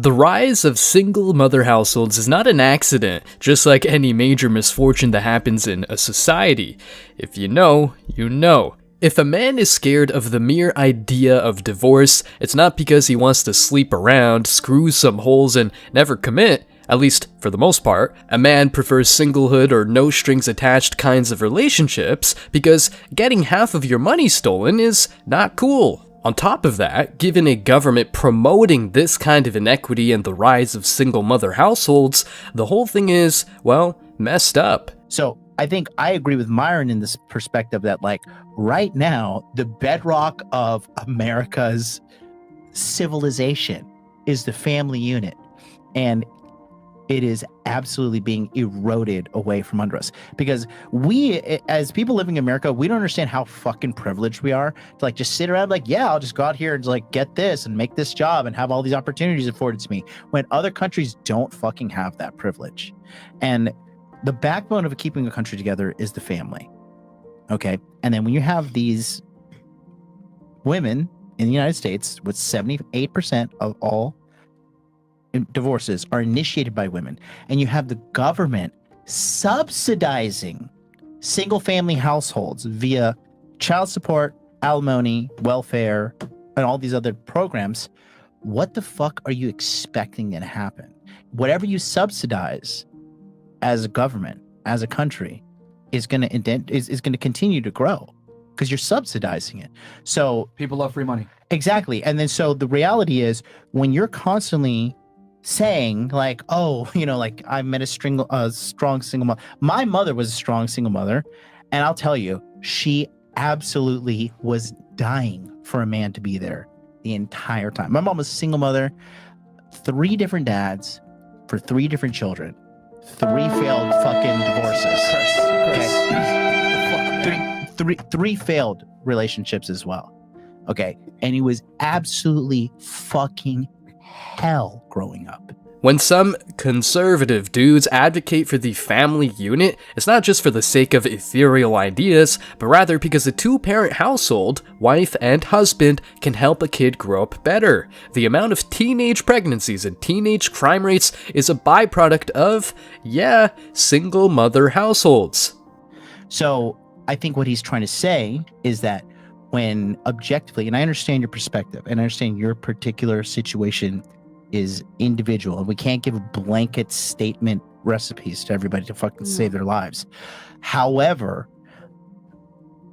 The rise of single mother households is not an accident, just like any major misfortune that happens in a society. If you know, you know. If a man is scared of the mere idea of divorce, it's not because he wants to sleep around, screw some holes, and never commit. At least, for the most part, a man prefers singlehood or no strings attached kinds of relationships because getting half of your money stolen is not cool. On top of that, given a government promoting this kind of inequity and the rise of single mother households, the whole thing is, well, messed up. So I think I agree with Myron in this perspective that, like, right now, the bedrock of America's civilization is the family unit. And it is absolutely being eroded away from under us because we, as people living in America, we don't understand how fucking privileged we are to like just sit around like, yeah, I'll just go out here and like get this and make this job and have all these opportunities afforded to me, when other countries don't fucking have that privilege. And the backbone of keeping a country together is the family. Okay. And then when you have these women in the United States, with 78% of all divorces are initiated by women, and you have the government subsidizing single family households via child support, alimony, welfare, and all these other programs, what the fuck are you expecting to happen? Whatever you subsidize as a government, as a country, is going to continue to grow because you're subsidizing it. So people love free money. Exactly. And then so the reality is, when you're constantly saying like, oh, you know, like I met a strong single mother. My mother was a strong single mother, and I'll tell you, she absolutely was dying for a man to be there the entire time. My mom was a single mother, 3 different dads for 3 different children, 3 failed fucking divorces. Okay. Three failed relationships as well. Okay. And it was absolutely fucking hell growing up. When some conservative dudes advocate for the family unit, it's not just for the sake of ethereal ideas, but rather because a 2-parent household, wife and husband, can help a kid grow up better. The amount of teenage pregnancies and teenage crime rates is a byproduct of, single mother households. So I think what he's trying to say is that when objectively, and I understand your perspective and I understand your particular situation is individual, and we can't give blanket statement recipes to everybody to fucking save their lives. However,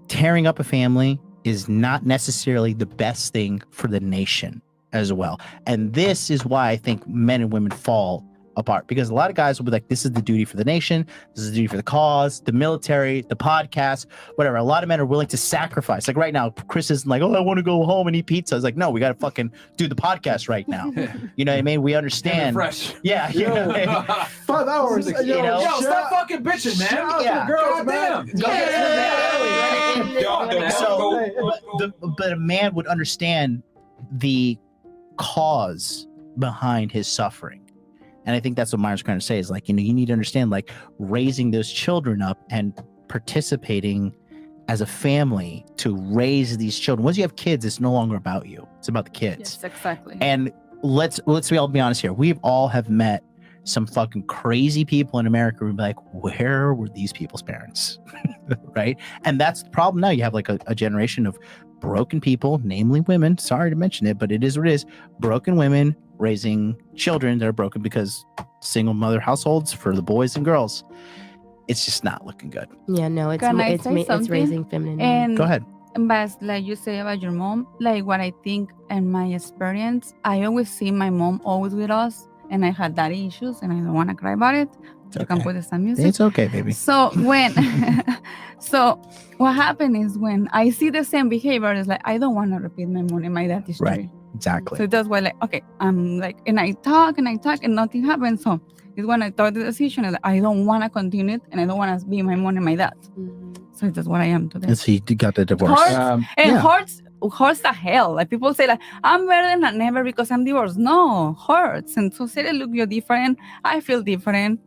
tearing up a family is not necessarily the best thing for the nation as well. And this is why I think men and women fall apart, because a lot of guys will be like, this is the duty for the nation, this is the duty for the cause, the military, the podcast, whatever. A lot of men are willing to sacrifice. Like right now, Chris isn't like, oh, I want to go home and eat pizza. It's like, no, we got to fucking do the podcast right now. You know what I mean? We understand. Fresh. Yeah. You know what I mean? 5 hours. You know? Yo, stop fucking bitching, man. Yeah. Girls, man. But a man would understand the cause behind his suffering. And I think that's what Myron's trying to say is like, you know, you need to understand like raising those children up and participating as a family to raise these children. Once you have kids, it's no longer about you. It's about the kids. Yes, exactly. And let's all be honest here. We all have met some fucking crazy people in America who be like, where were these people's parents? Right? And that's the problem now. You have like a generation of broken people, namely women. Sorry to mention it, but it is what it is. Broken women raising children that are broken because single mother households for the boys and girls. It's just not looking good. Yeah, no, it's raising feminine. And go ahead. But like you say about your mom, like what I think and my experience, I always see my mom always with us, and I had daddy issues, and I don't want to cry about it. You can put some music. It's okay, baby. So so what happened is when I see the same behavior, it's like I don't want to repeat my mom and my dad's story. Right. Exactly. So that's why, like, okay, I'm like, and I talk and nothing happens. So it's when I took the decision that I don't want to continue it, and I don't want to be my mom and my dad. Mm-hmm. So that's what I am today. And so you got the divorce. Hurts the hell. Like people say, like, I'm better than ever because I'm divorced. No, hurts. And so say, look, you're different. I feel different.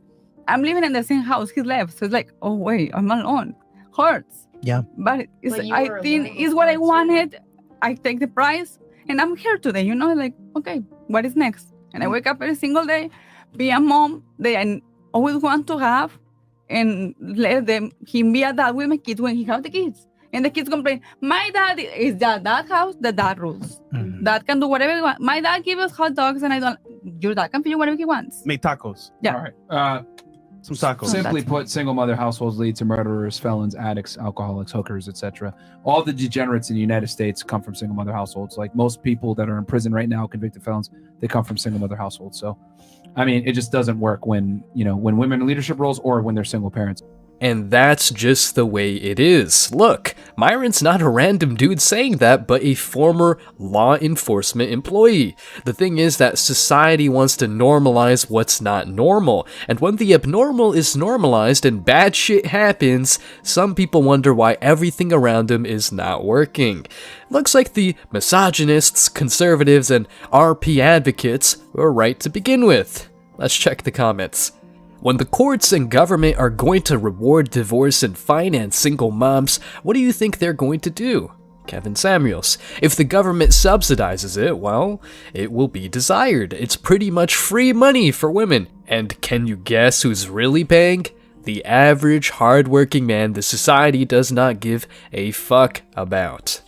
I'm living in the same house he left. So it's like, oh wait, I'm alone. Hurts. Yeah. But I think it's what I wanted. I take the prize. And I'm here today, you know, like, okay, what is next? And I wake up every single day, be a mom that I always want to have, and let him be a dad with my kids when he have the kids. And the kids complain, my dad is that house, the dad rules. Mhm. Dad can do whatever he wants. My dad gives us hot dogs and I don't. Your dad can feed you whatever he wants. Make tacos. Yeah. All right. Some tacos. Simply that's- put, single mother households lead to murderers, felons, addicts, alcoholics, hookers, etc. All the degenerates in the United States come from single mother households. Like most people that are in prison right now, convicted felons, they come from single mother households. So, I mean, it just doesn't work when women in leadership roles or when they're single parents. And that's just the way it is. Look, Myron's not a random dude saying that, but a former law enforcement employee. The thing is that society wants to normalize what's not normal, and when the abnormal is normalized and bad shit happens, some people wonder why everything around them is not working. Looks like the misogynists, conservatives, and RP advocates were right to begin with. Let's check the comments. When the courts and government are going to reward divorce and finance single moms, what do you think they're going to do? Kevin Samuels. If the government subsidizes it, well, it will be desired. It's pretty much free money for women. And can you guess who's really paying? The average hardworking man the society does not give a fuck about.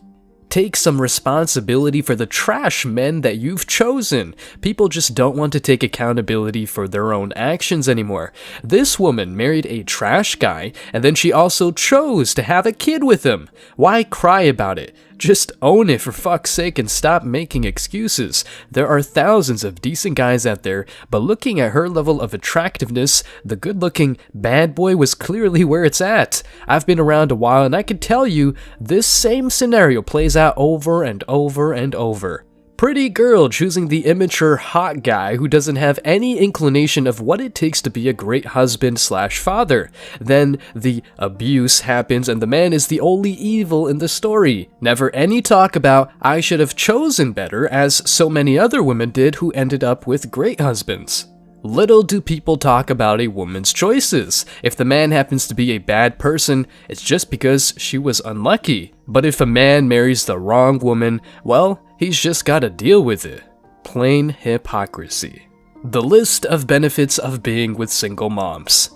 Take some responsibility for the trash men that you've chosen. People just don't want to take accountability for their own actions anymore. This woman married a trash guy, and then she also chose to have a kid with him. Why cry about it? Just own it for fuck's sake and stop making excuses. There are thousands of decent guys out there, but looking at her level of attractiveness, the good-looking bad boy was clearly where it's at. I've been around a while and I can tell you, this same scenario plays out over and over and over. Pretty girl choosing the immature hot guy who doesn't have any inclination of what it takes to be a great husband/father. Then the abuse happens and the man is the only evil in the story. Never any talk about I should have chosen better, as so many other women did who ended up with great husbands. Little do people talk about a woman's choices. If the man happens to be a bad person, it's just because she was unlucky. But if a man marries the wrong woman, well, he's just gotta deal with it. Plain hypocrisy. The list of benefits of being with single moms.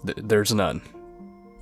There's none.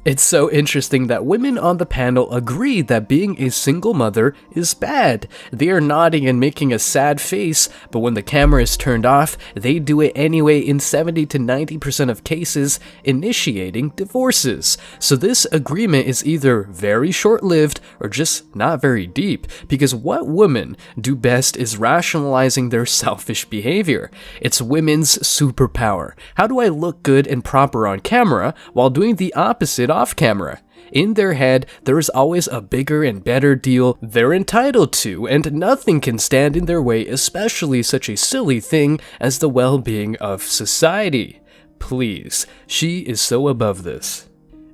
It's so interesting that women on the panel agree that being a single mother is bad. They are nodding and making a sad face, but when the camera is turned off, they do it anyway in 70 to 90% of cases, initiating divorces. So this agreement is either very short-lived or just not very deep, because what women do best is rationalizing their selfish behavior. It's women's superpower. How do I look good and proper on camera while doing the opposite off camera? In their head, there is always a bigger and better deal they're entitled to, and nothing can stand in their way, especially such a silly thing as the well-being of society. Please, she is so above this.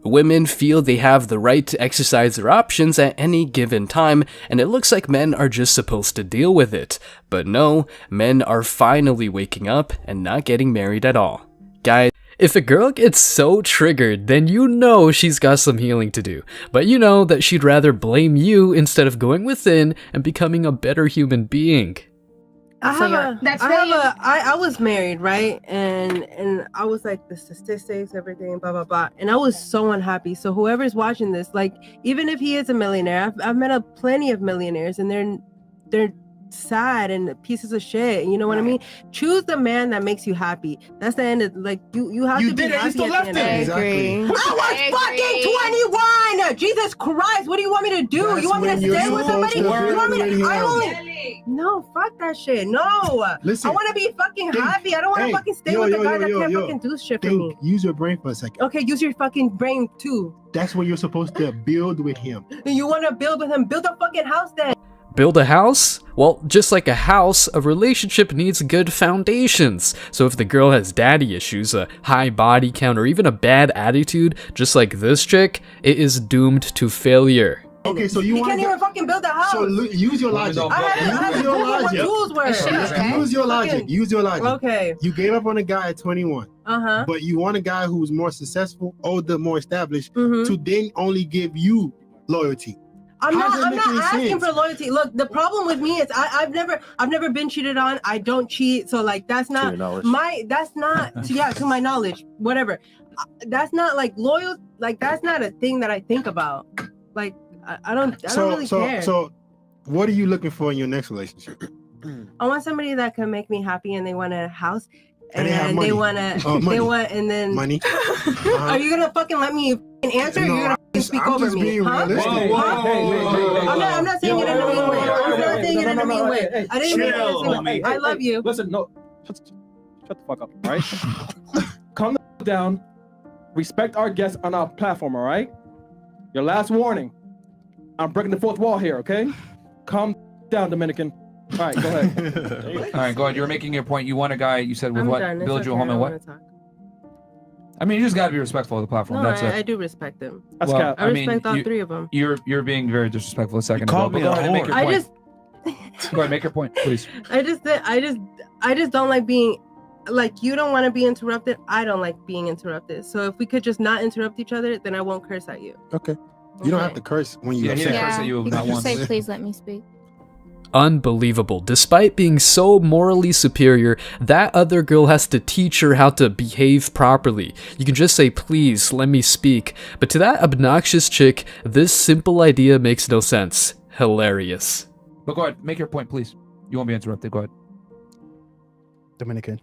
Women feel they have the right to exercise their options at any given time, and it looks like men are just supposed to deal with it. But no, men are finally waking up and not getting married at all. Guys, if a girl gets so triggered, then you know she's got some healing to do. But you know that she'd rather blame you instead of going within and becoming a better human being. I was married, right? And I was like the statistics, everything, blah blah blah. And I was so unhappy. So whoever's watching this, like, even if he is a millionaire, I've met plenty of millionaires, and they're sad and pieces of shit. You know what I mean? Choose the man that makes you happy. That's the end of, like, you have to be happy. You still left him. Exactly. I was fucking 21. Jesus Christ, what do you want me to do? That's you want me to when you're stay with somebody? You supposed to want me marry to? I him. only. No, fuck that shit. No. Listen, I want to be fucking happy. I don't want to fucking stay with a guy that can't fucking do shit for me. Use your brain for a second. Okay, use your fucking brain too. That's what you're supposed to build with him. You want to build with him? Build a fucking house then. Build a house? Well, just like a house, a relationship needs good foundations. So if the girl has daddy issues, a high body count, or even a bad attitude, just like this chick, it is doomed to failure. Okay, so you can't even fucking build a house. So use your logic. Use your logic. Use your logic. Use your logic. Okay. You gave up on a guy at 21. Uh-huh. But you want a guy who's more successful, older, more established, Mhm. to then only give you loyalty. I'm How does that not make any asking sense? for loyalty. Look, the problem with me is I've never been cheated on. I don't cheat, so like that's To not your knowledge. to my knowledge, whatever. That's not like loyal. Like that's not a thing that I think about. Like I don't really care. So, what are you looking for in your next relationship? I want somebody that can make me happy, and they want a house, And they have money. they want to, Oh, money. they want, and then Money. Are you gonna fucking let me answer? No, Or you're gonna fucking speak I'm over just me? being Huh? realistic. Hey, I'm not saying it in a mean way. I'm not saying it in a mean way. Hey, I didn't mean it in a chill, mean way. homie. I love you. Listen, no, shut the fuck up, all right? Calm down. Respect our guests on our platform, all right? Your last warning. I'm breaking the fourth wall here, okay? Calm down, Dominican. All right, go ahead. All right, go ahead. You were making your point. You want a guy, you said, with I'm what? done. It's Build you a okay, home I and don't what? wanna talk. I mean, you just got to be respectful of the platform. No, That's it. I do respect them. That's Well, cap. I mean, respect all you- three of them. You're being very disrespectful a second ago. called But me go a ahead and make whore. your I point. just, Go ahead, make your point, please. I just don't like being, like you don't want to be interrupted. I don't like being interrupted. So if we could just not interrupt each other, then I won't curse at you. Okay. You don't have Okay. to curse when you Yeah, he didn't upset. curse at you you not can just once. say, please let me speak. Unbelievable. Despite being so morally superior, that other girl has to teach her how to behave properly. You can just say, please, let me speak. But to that obnoxious chick, this simple idea makes no sense. Hilarious. But go ahead, make your point, please. You won't be interrupted. Go ahead. Dominican.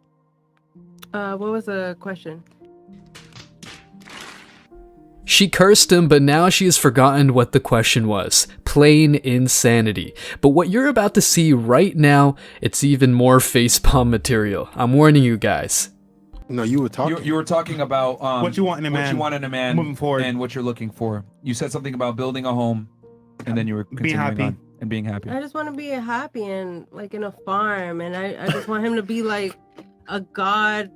What was the question? She cursed him, but now she has forgotten what the question was. Plain insanity. But what you're about to see right now, it's even more facepalm material. I'm warning you guys. No, you were talking. You were talking about What you want in a what man. you want in a man moving forward. and what you're looking for. You said something about building a home, and then you were Being continuing happy. on and being happy. I just want to be happy and like in a farm, and I just want him to be like a god,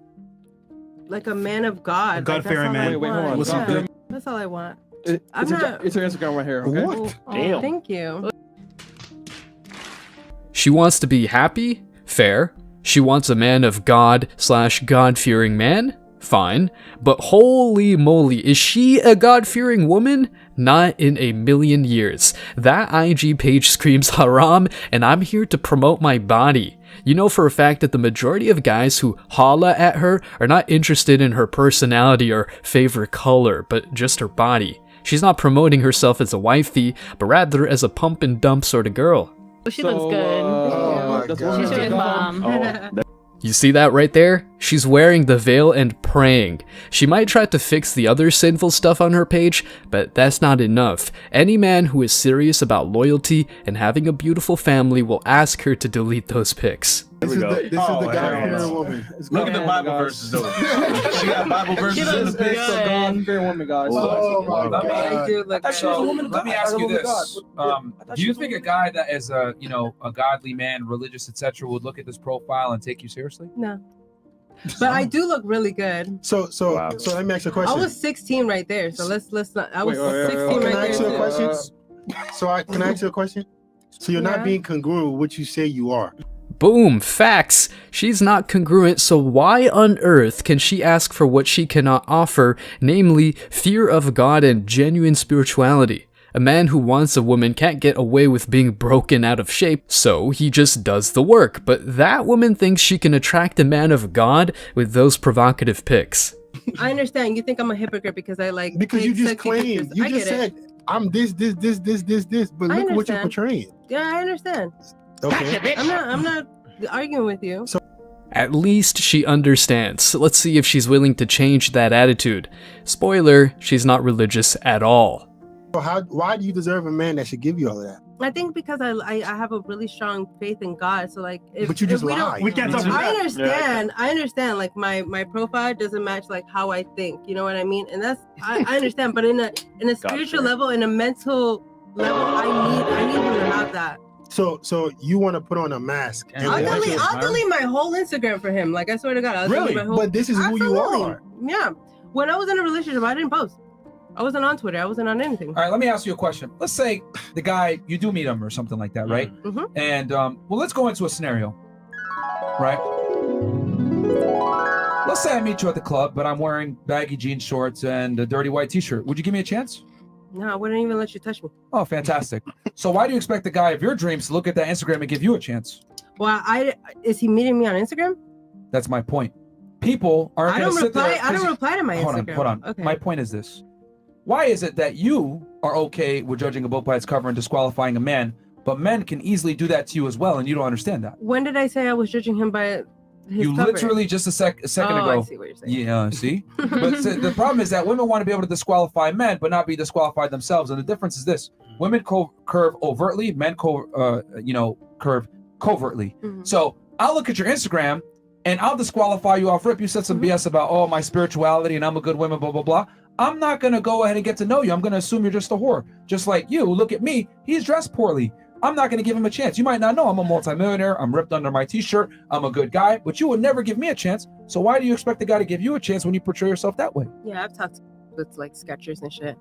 like a man of God. Like, that's God-fearing all man. I Wait, hold want. on. What's Yeah, up, that's all I want. It's your Instagram right here, okay? What? Oh, thank you. She wants to be happy? Fair. She wants a man of God / God-fearing man? Fine. But holy moly, is she a God-fearing woman? Not in a million years. That IG page screams haram, and I'm here to promote my body. You know for a fact that the majority of guys who holla at her are not interested in her personality or favorite color, but just her body. She's not promoting herself as a wifey, but rather as a pump and dump sort of girl. She looks good. Oh my that's God. one She's of really the- bomb. Oh, You see that right there? She's wearing the veil and praying. She might try to fix the other sinful stuff on her page, but that's not enough. Any man who is serious about loyalty and having a beautiful family will ask her to delete those pics. This is go. the Oh, God-fearing hell no. woman. Look at the Bible verses, though. She got Bible verses in the It's pics. a God-fearing woman, guys. Oh my Let me- God. do look thought she was a good. woman of Let me God. ask I you don't know this: God. I thought do she you was think a a guy that is a a godly man, religious, etc., would look at this profile and take you seriously? No, but I do look really good. So Wow. let me ask you a I question. was 16 right there, so let's not. I was Wait, wait, wait, 16 wait, Can right I there. ask you a too. question? Can I ask you a question? So you're Yeah. not being congruent with what you say you are. Boom, facts. She's not congruent, so why on earth can she ask for what she cannot offer, namely fear of God and genuine spirituality? A man who wants a woman can't get away with being broken out of shape, so he just does the work. But that woman thinks she can attract a man of God with those provocative pics. I understand. You think I'm a hypocrite because I like Because you fake just sexy claimed, pictures. you I just get said, it. I'm this, but I look at what you're understand. portraying. Yeah, I understand. Okay. I'm not arguing with you. At least she understands. Let's see if she's willing to change that attitude. Spoiler, she's not religious at all. So why do you deserve a man that should give you all of that? I think because I have a really strong faith in God. So like, if, But you if just we lied. don't, We can't talk about I that. understand. I understand. Like my profile doesn't match like how I think. You know what I mean? And that's I understand. But in a spiritual level, in a mental level, I need him to have that. So you want to put on a mask. And I'll delete my whole Instagram for him. Like I swear to God, I'll Really? delete my whole. But this is who you Absolutely. are. Yeah. When I was in a relationship, I didn't post. I wasn't on Twitter. I wasn't on anything. All right, let me ask you a question. Let's say the guy, you do meet him or something like that, right? Mhm. And well, let's go into a scenario, right? Let's say I meet you at the club, but I'm wearing baggy jean shorts and a dirty white t-shirt. Would you give me a chance? No, I wouldn't even let you touch me. Oh, fantastic. So why do you expect the guy of your dreams to look at that Instagram and give you a chance? Well, is he meeting me on Instagram? That's my point. People aren't going to sit there. I don't reply to my Instagram. Hold on. Okay. My point is this. Why is it that you are okay with judging a book by its cover and disqualifying a man, but men can easily do that to you as well, and you don't understand that? When did I say I was judging him by his You cover? literally just a second ago. I see what you're saying. Yeah, see? But the problem is that women want to be able to disqualify men, but not be disqualified themselves. And the difference is this: women curve overtly, men curve covertly. Mhm. So I'll look at your Instagram and I'll disqualify you off rip. You said some BS about my spirituality and I'm a good woman, blah blah blah. I'm not gonna go ahead and get to know you. I'm gonna assume you're just a whore. Just like you. Look at me. He's dressed poorly. I'm not gonna give him a chance. You might not know I'm a multimillionaire. I'm ripped under my t-shirt. I'm a good guy, but you would never give me a chance. So why do you expect the guy to give you a chance when you portray yourself that way? Yeah, I've talked with like sketchers and shit.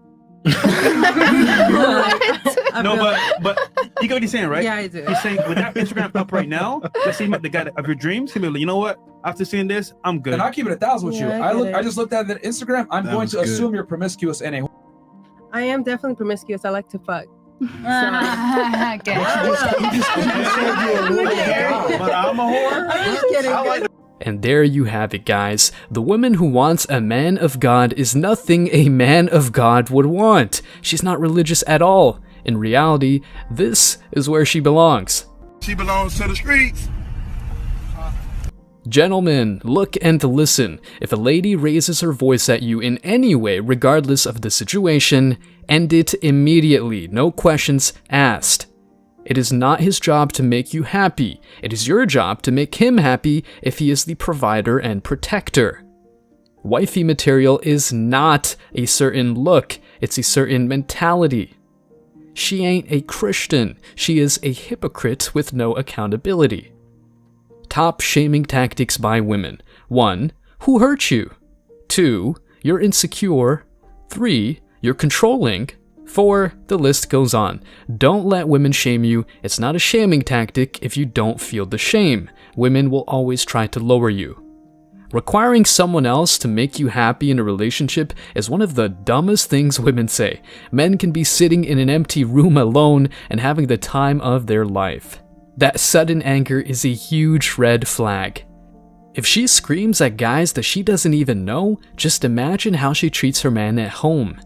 No, but you get what he's saying, right? Yeah, I do. He's saying with that Instagram up right now, let's see the guy of your dreams. He'll be like, you know what? After seeing this, I'm good. And I keep it 1,000 with you. Yeah, I just looked at the Instagram. I'm That going was to good. assume you're promiscuous and a I am definitely promiscuous. I like to fuck. Okay. But I'm a whore. I'm just kidding. I like And there you have it, guys. The woman who wants a man of God is nothing a man of God would want. She's not religious at all. In reality, this is where she belongs. She belongs to the streets. Gentlemen, look and listen. If a lady raises her voice at you in any way, regardless of the situation, end it immediately, no questions asked. It is not his job to make you happy. It is your job to make him happy if he is the provider and protector. Wifey material is not a certain look, it's a certain mentality. She ain't a Christian, she is a hypocrite with no accountability. Top shaming tactics by women. 1. Who hurt you? 2. You're insecure. 3. You're controlling. 4. The list goes on. Don't let women shame you. It's not a shaming tactic if you don't feel the shame. Women will always try to lower you. Requiring someone else to make you happy in a relationship is one of the dumbest things women say. Men can be sitting in an empty room alone and having the time of their life. That sudden anger is a huge red flag. If she screams at guys that she doesn't even know, just imagine how she treats her man at home.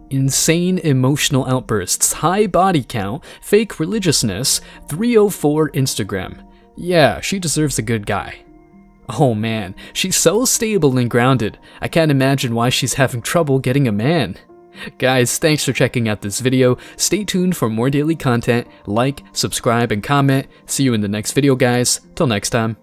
Insane emotional outbursts, high body count, fake religiousness, 304 Instagram. Yeah, she deserves a good guy. Oh man, she's so stable and grounded. I can't imagine why she's having trouble getting a man. Guys, thanks for checking out this video. Stay tuned for more daily content. Like, subscribe, and comment. See you in the next video, guys. Till next time.